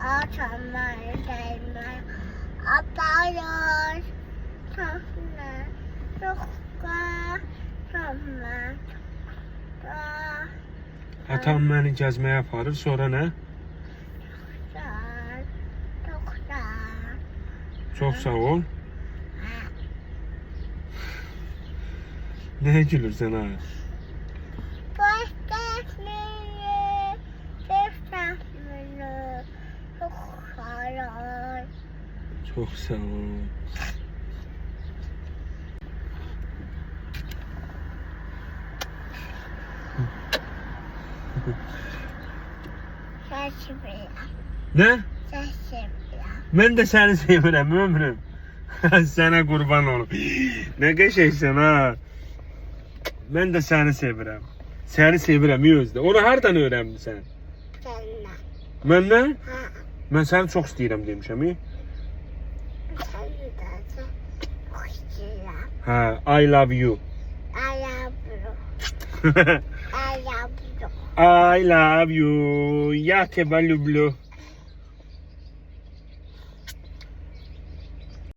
Atamlar gelmez. Atarlar. Tamlar. Çoklar. Tamlar. Çoklar. Atam məni gəzməyə aparır, sonra nə? Çoklar. Çoklar. Çox sağ ol. Nəyə gülürsən ha? Baştakları. Çiftlikleri. Çoklar. Çox sağ ol. Şaşırıyor. Nə? Şaşırıyor. Mən də səni sevirəm, ömrüm. Sənə qurban olum. Nə qəşəngsən ha. Mən də səni sevirəm. Səni sevirəm özdə. Onu hardan öyrənmisən? Senden. Məndən? Ha. Mən səni çox istəyirəm demişəm. Senden de hoşçakalın. Hə, I love you. Ayabro. Ayabro. I love you. Я тебя люблю.